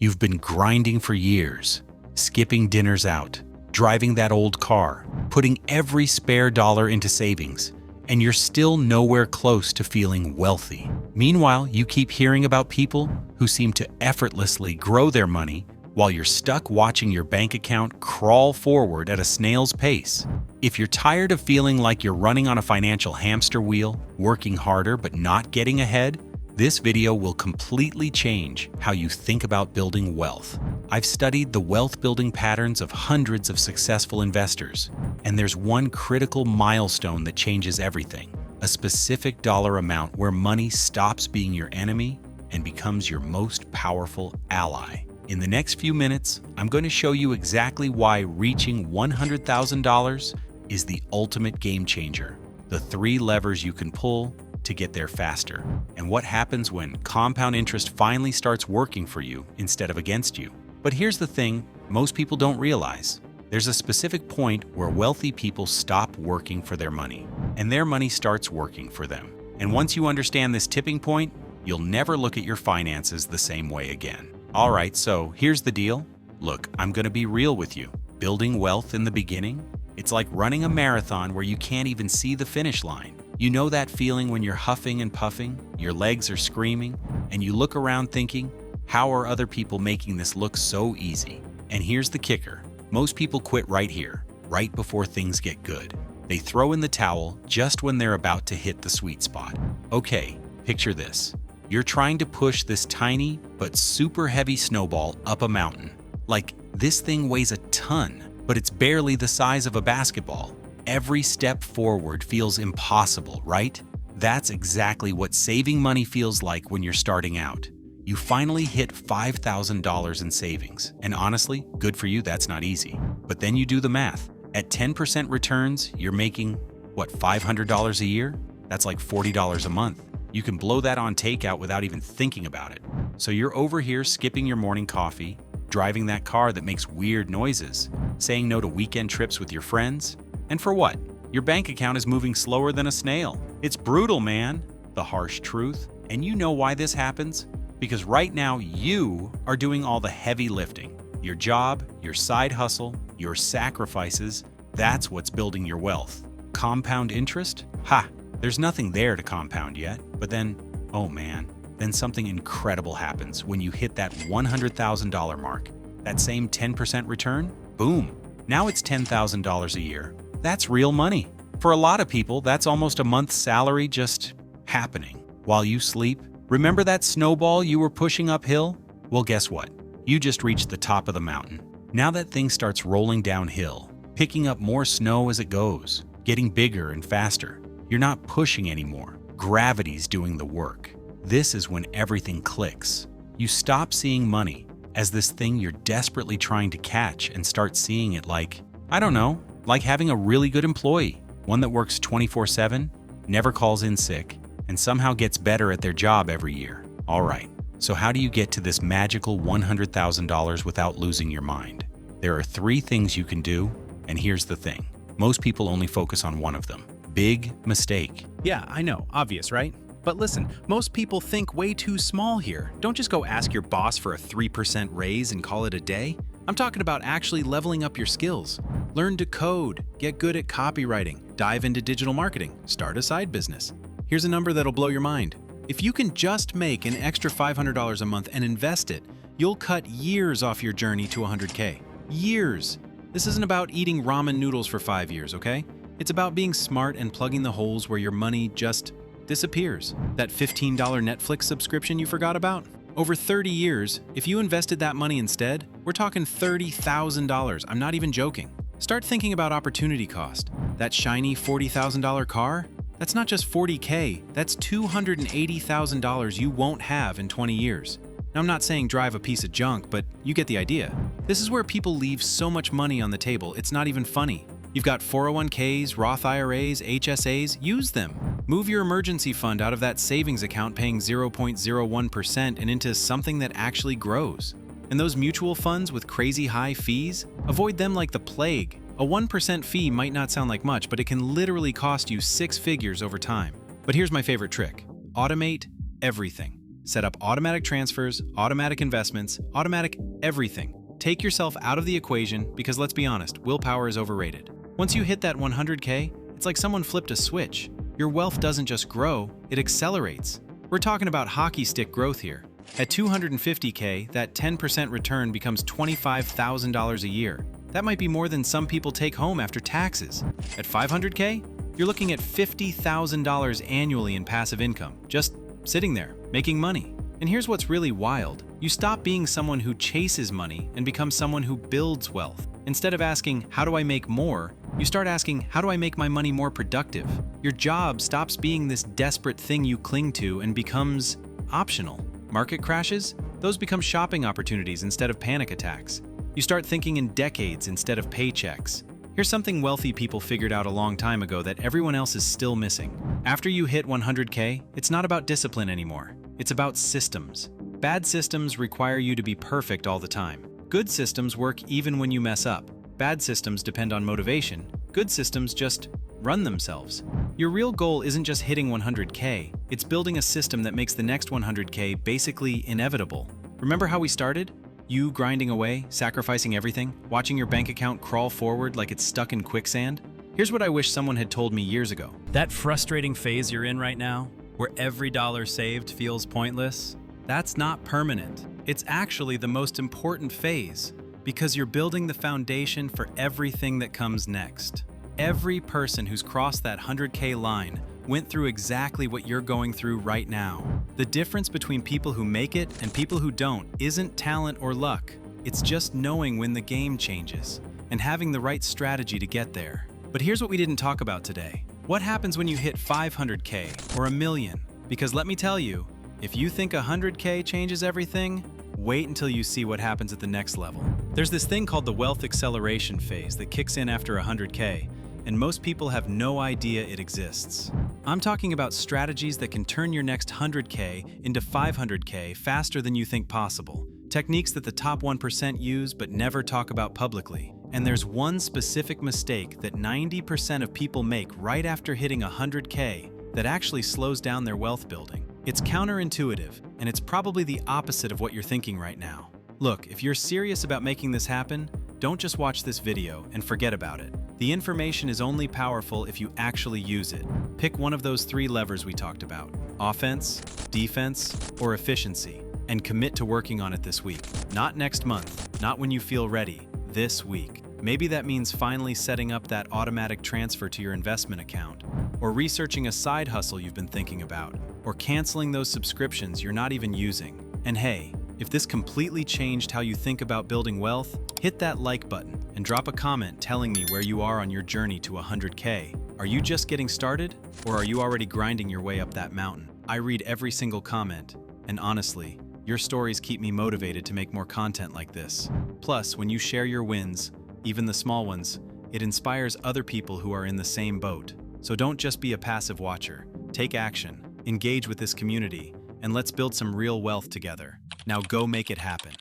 You've been grinding for years, skipping dinners out, driving that old car, putting every spare dollar into savings, and you're still nowhere close to feeling wealthy. Meanwhile, you keep hearing about people who seem to effortlessly grow their money while you're stuck watching your bank account crawl forward at a snail's pace. If you're tired of feeling like you're running on a financial hamster wheel, working harder but not getting ahead, this video will completely change how you think about building wealth. I've studied the wealth-building patterns of hundreds of successful investors, and there's one critical milestone that changes everything: a specific dollar amount where money stops being your enemy and becomes your most powerful ally. In the next few minutes, I'm going to show you exactly why reaching $100,000 is the ultimate game changer, the 3 levers you can pull to get there faster, and what happens when compound interest finally starts working for you instead of against you. But here's the thing most people don't realize. There's a specific point where wealthy people stop working for their money, and their money starts working for them. And once you understand this tipping point, you'll never look at your finances the same way again. All right, so here's the deal. Look, I'm going to be real with you. Building wealth in the beginning, it's like running a marathon where you can't even see the finish line. You know that feeling when you're huffing and puffing, your legs are screaming, and you look around thinking, how are other people making this look so easy? And here's the kicker. Most people quit right here, right before things get good. They throw in the towel just when they're about to hit the sweet spot. Okay, picture this. You're trying to push this tiny but super heavy snowball up a mountain. Like, this thing weighs a ton, but it's barely the size of a basketball. Every step forward feels impossible, right? That's exactly what saving money feels like when you're starting out. You finally hit $5,000 in savings, and honestly, good for you, that's not easy. But then you do the math. At 10% returns, you're making, what, $500 a year? That's like $40 a month. You can blow that on takeout without even thinking about it. So you're over here skipping your morning coffee, driving that car that makes weird noises, saying no to weekend trips with your friends, and for what? Your bank account is moving slower than a snail. It's brutal, man. The harsh truth. And you know why this happens? Because right now you are doing all the heavy lifting. Your job, your side hustle, your sacrifices, that's what's building your wealth. Compound interest? Ha! There's nothing there to compound yet. But then, oh man, then something incredible happens when you hit that $100,000 mark. That same 10% return? Boom! Now it's $10,000 a year. That's real money. For a lot of people, that's almost a month's salary just happening while you sleep. Remember that snowball you were pushing uphill? Well, guess what? You just reached the top of the mountain. Now that thing starts rolling downhill, picking up more snow as it goes, getting bigger and faster. You're not pushing anymore. Gravity's doing the work. This is when everything clicks. You stop seeing money as this thing you're desperately trying to catch and start seeing it like, I don't know, like having a really good employee, one that works 24/7, never calls in sick, and somehow gets better at their job every year. All right, so how do you get to this magical $100,000 without losing your mind? There are 3 things you can do, and here's the thing. Most people only focus on one of them. Big mistake. Yeah, I know, obvious, right? But listen, most people think way too small here. Don't just go ask your boss for a 3% raise and call it a day. I'm talking about actually leveling up your skills. Learn to code, get good at copywriting, dive into digital marketing, start a side business. Here's a number that'll blow your mind. If you can just make an extra $500 a month and invest it, you'll cut years off your journey to 100K. Years! This isn't about eating ramen noodles for 5 years, okay? It's about being smart and plugging the holes where your money just disappears. That $15 Netflix subscription you forgot about? Over 30 years, if you invested that money instead, we're talking $30,000. I'm not even joking. Start thinking about opportunity cost. That shiny $40,000 car? That's not just $40K, that's $280,000 you won't have in 20 years. Now, I'm not saying drive a piece of junk, but you get the idea. This is where people leave so much money on the table, it's not even funny. You've got 401ks, Roth IRAs, HSAs, use them. Move your emergency fund out of that savings account paying 0.01% and into something that actually grows. And those mutual funds with crazy high fees, avoid them like the plague. A 1% fee might not sound like much, but it can literally cost you 6 figures over time. But here's my favorite trick. Automate everything. Set up automatic transfers, automatic investments, automatic everything. Take yourself out of the equation because let's be honest, willpower is overrated. Once you hit that 100K, it's like someone flipped a switch. Your wealth doesn't just grow, it accelerates. We're talking about hockey stick growth here. At 250K, that 10% return becomes $25,000 a year. That might be more than some people take home after taxes. At 500K, you're looking at $50,000 annually in passive income, just sitting there, making money. And here's what's really wild. You stop being someone who chases money and become someone who builds wealth. Instead of asking, how do I make more? You start asking, how do I make my money more productive? Your job stops being this desperate thing you cling to and becomes optional. Market crashes? Those become shopping opportunities instead of panic attacks. You start thinking in decades instead of paychecks. Here's something wealthy people figured out a long time ago that everyone else is still missing. After you hit 100K, it's not about discipline anymore. It's about systems. Bad systems require you to be perfect all the time. Good systems work even when you mess up. Bad systems depend on motivation. Good systems just run themselves. Your real goal isn't just hitting 100K, it's building a system that makes the next 100K basically inevitable. Remember how we started? You grinding away, sacrificing everything, watching your bank account crawl forward like it's stuck in quicksand? Here's what I wish someone had told me years ago. That frustrating phase you're in right now, where every dollar saved feels pointless, that's not permanent. It's actually the most important phase, because you're building the foundation for everything that comes next. Every person who's crossed that 100K line went through exactly what you're going through right now. The difference between people who make it and people who don't isn't talent or luck. It's just knowing when the game changes and having the right strategy to get there. But here's what we didn't talk about today. What happens when you hit 500K or 1 million? Because let me tell you, if you think 100K changes everything, wait until you see what happens at the next level. There's this thing called the wealth acceleration phase that kicks in after 100K, and most people have no idea it exists. I'm talking about strategies that can turn your next 100K into 500K faster than you think possible. Techniques that the top 1% use but never talk about publicly. And there's one specific mistake that 90% of people make right after hitting 100K that actually slows down their wealth building. It's counterintuitive, and it's probably the opposite of what you're thinking right now. Look, if you're serious about making this happen, don't just watch this video and forget about it. The information is only powerful if you actually use it. Pick one of those 3 levers we talked about: offense, defense, or efficiency, and commit to working on it this week. Not next month, not when you feel ready, this week. Maybe that means finally setting up that automatic transfer to your investment account, or researching a side hustle you've been thinking about, or canceling those subscriptions you're not even using. And hey, if this completely changed how you think about building wealth, hit that like button and drop a comment telling me where you are on your journey to 100K. Are you just getting started, or are you already grinding your way up that mountain? I read every single comment, and honestly, your stories keep me motivated to make more content like this. Plus, when you share your wins, even the small ones, it inspires other people who are in the same boat. So don't just be a passive watcher. Take action, engage with this community, and let's build some real wealth together. Now go make it happen.